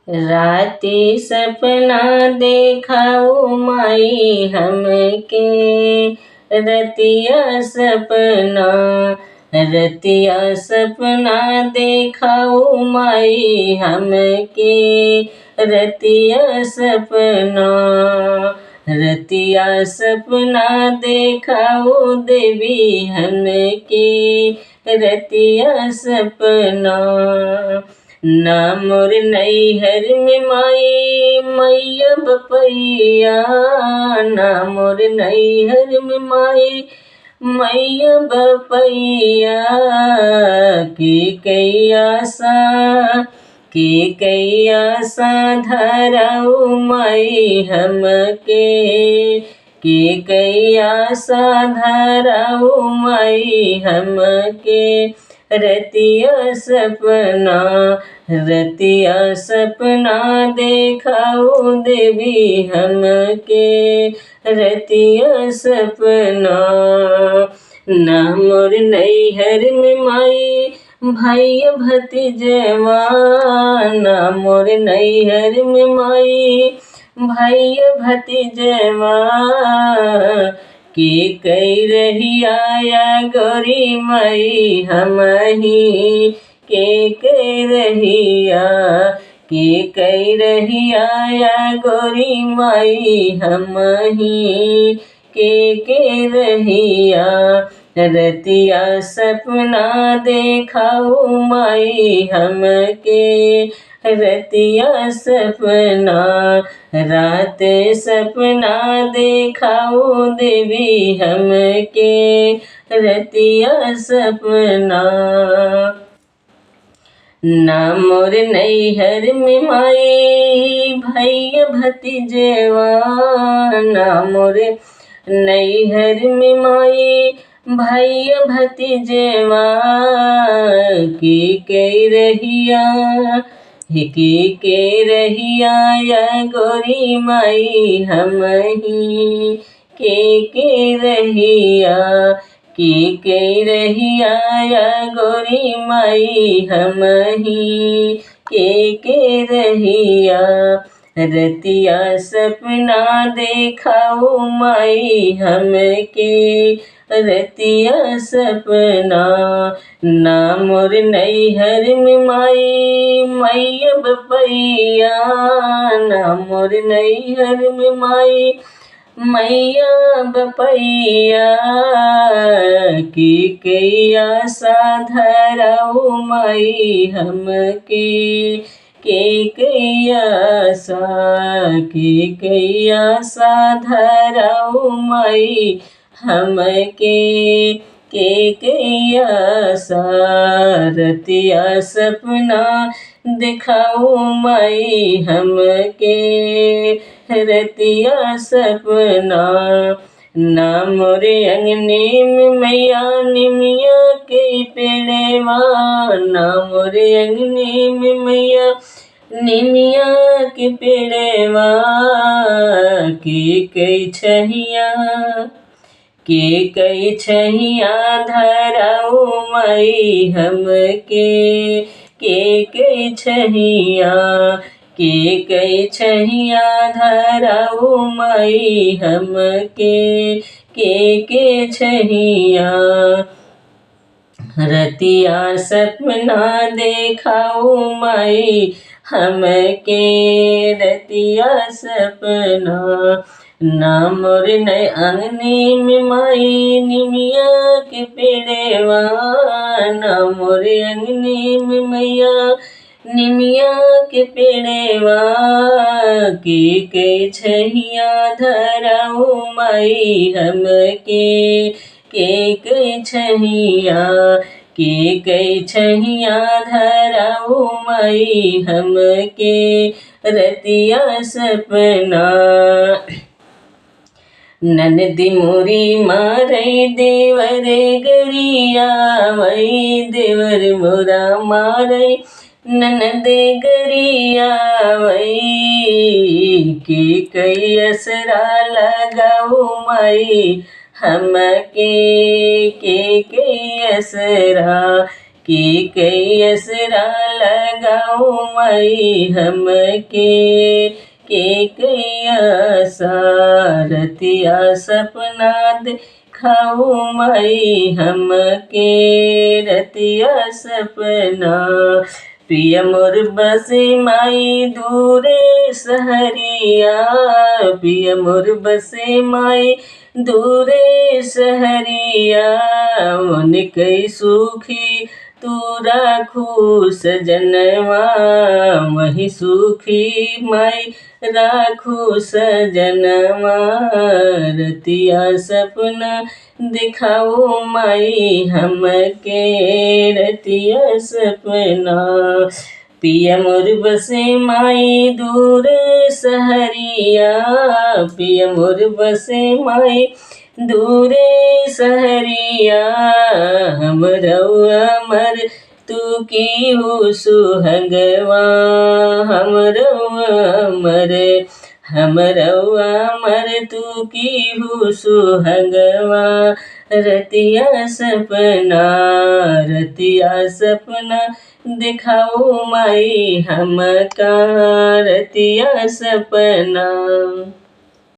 राती सपना देखाऊ माई हमके, रतिया सपना देखाऊ माई हमके, रतिया सपना देखाऊ देवी हमके, रतिया सपना। ना मोर नैहर में माई मैया बपैया, ना मोर नैहर में माई मैया बपैया, के कैया सा धराऊ माई हमके, के कैया सा धराऊ माई हमके, रतिया सपना देखाऊ देवी हमके, रतिया सपना। ना मोर नैहर में माई भैया भतीजवा, ना मोर नैहर में माई भैया भतीजवा, के कई रहिया या गोरी माई हमही, के कई रहिया या गोरी माई हमही, के रहिया। रतिया सपना देखाऊ माई हमके, रतिया सपना। रात सपना देखाऊ देवी हमके, रतिया सपना। ना मोर नैहर में माई भैया भतीजवा, ना मोर नैहर में माई भैया भतीजवा, के रहिया या गोरी माई हमही, के रहिया या गोरी माई हमही, के रहिया। रतिया सपना देखाऊ माई हमके, रतिया सपना। ना मोर नैहर में माई मैया बपैया, ना मोर नैहर में माई मैया बपैया, के कैया सा धराऊ माई हमके, के कैया सा धराऊ माई हमके, के कैया सा। रतिया सपना दिखाऊ माई हमके, रतिया सपना। ना मोरे अंगने में मैया निमिया के पेड़वा, ना मोरे अंगने में मैया निमिया के पेड़वा, के कई छहिया धराऊ माई हमके, के कई छहिया धराऊ माई हमके, के छहिया। रतिया सपना देखाऊ माई हमके, रतिया सपना। ना मोर नए अंगने में माई निमिया के पेड़वा, ना मोर अंगने में मैया निमिया के पेड़वा, के कई छहिया धराऊ माई हमके, के कई छहिया धराऊ माई हमके, रतिया सपना। ननदी मोरी मारई देवर गरिया वही, देवर मोरा मारई ननद गरिया वही, के कई असरा लगाऊ माई हमके, के कई असरा, की कई असरा लगाऊ माई हमके के कैया सारतिया सपना दिखाऊ माई हमके रतिया सपना। पिया मोर बसे माई दूरे सहरिया, पिया मोर बसे माई दूरे सहरिया, उनके सुखी तू राखू सजनवा, वही सुखी माई राखू सजनवा। रतिया सपना दिखाओ माई हमके रतिया सपना। पिया मोर बसे माई दूर सहरिया, पिया मोर बसे माई दूरे सहरिया, हम रउआ मर तू की हो सुहगवा, हम रउआ मर तू की हो सुहगवा। रतिया सपना दिखाओ माई हमका रतिया सपना।